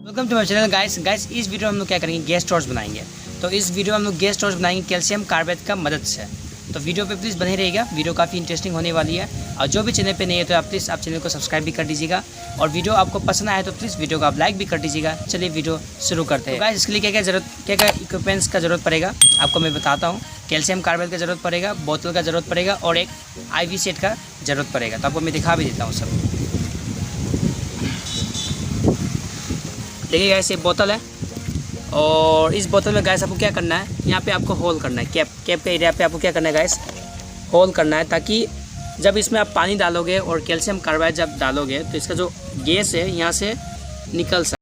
Welcome to my channel guys इस video में हम लोग क्या करेंगे, गैस टॉर्च बनाएंगे। तो इस वीडियो में हम लोग गैस टॉर्च बनाएंगे कैल्शियम कार्बाइड का मदद से। तो वीडियो पे प्लीज़ बने रहिएगा, वीडियो काफ़ी इंटरेस्टिंग होने वाली है। और जो भी चैनल पे नहीं है तो आप प्लीज़ आप चैनल को सब्सक्राइब भी कर दीजिएगा। और वीडियो आपको पसंद आए तो प्लीज़ वीडियो को आप लाइक भी कर दीजिएगा। चलिए वीडियो शुरू करते हैं। गाइस इसके लिए क्या क्या इक्विपमेंट्स का ज़रूरत पड़ेगा आपको मैं बताता हूँ। कैल्शियम कार्बाइड का ज़रूरत पड़ेगा, बोतल का ज़रूरत पड़ेगा और एक IV सेट का ज़रूरत पड़ेगा। तो आपको मैं दिखा भी देता हूँ सब। देखिए गैस, ये बोतल है और इस बोतल में गैस आपको क्या करना है, यहाँ पे आपको होल करना है। कैप के एरिया पे आपको क्या करना है गैस, होल करना है, ताकि जब इसमें आप पानी डालोगे और कैल्शियम कार्बाइड जब डालोगे तो इसका जो गैस है यहाँ से निकल सकता है।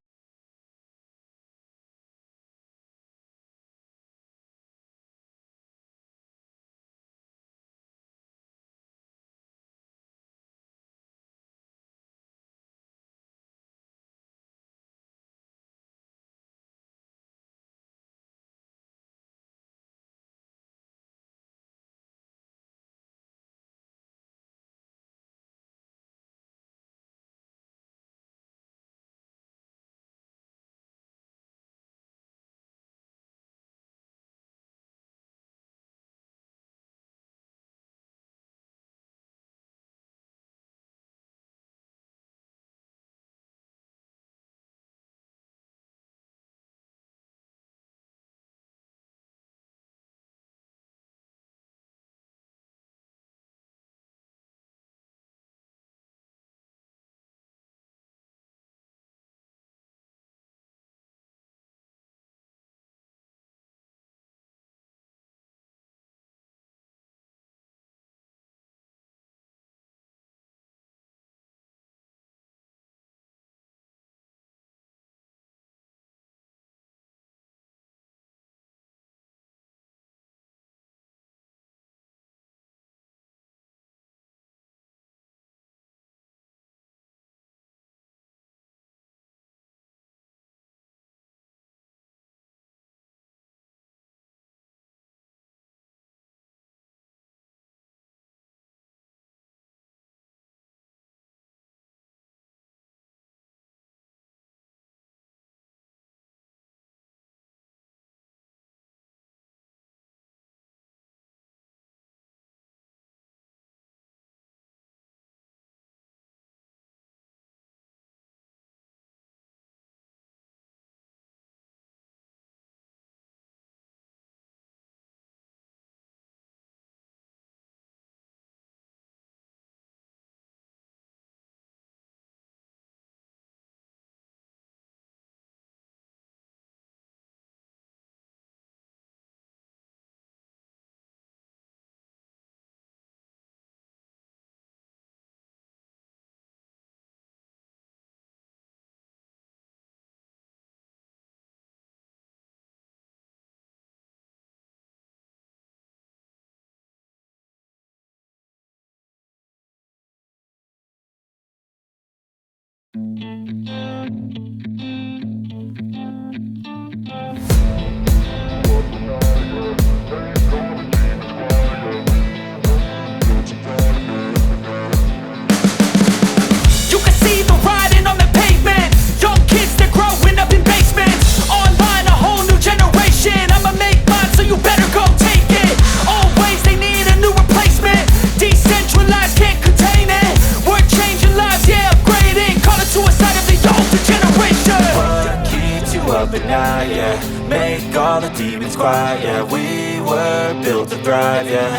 At night, yeah. Make all the demons quiet, yeah. We were built to thrive, yeah.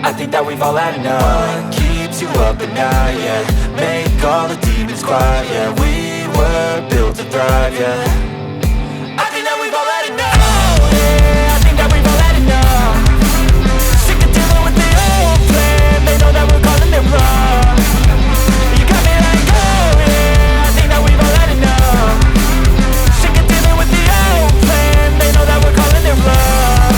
I think that we've all had enough. What keeps you up at night, yeah. Make all the demons quiet, yeah. We were built to thrive, yeah. I think that we've all had enough. Oh, yeah, I think that we've all had enough. Sick of dealing with the old plan. They know that we're calling it wrong. You got me like, oh, yeah, I think that we've all had enough. They know that we're calling it wrong.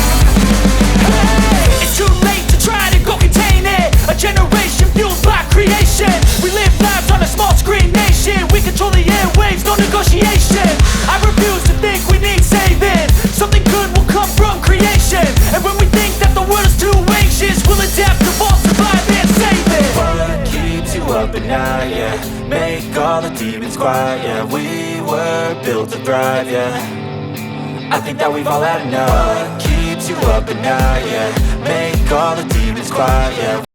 Hey, it's too late to try to go contain it. A generation fueled by creation. We live lives on a small screen nation. We control the airwaves, no negotiation. I refuse to think we need saving. Something good will come from creation. And when we think that the world is too anxious, we'll adapt, evolve, survive and save it. What keeps you up at night, yeah. make all the demons quiet. Yeah, we were built to thrive. Yeah, I think that we've all had enough. What keeps you up at night? Yeah, make all the demons quiet. Yeah.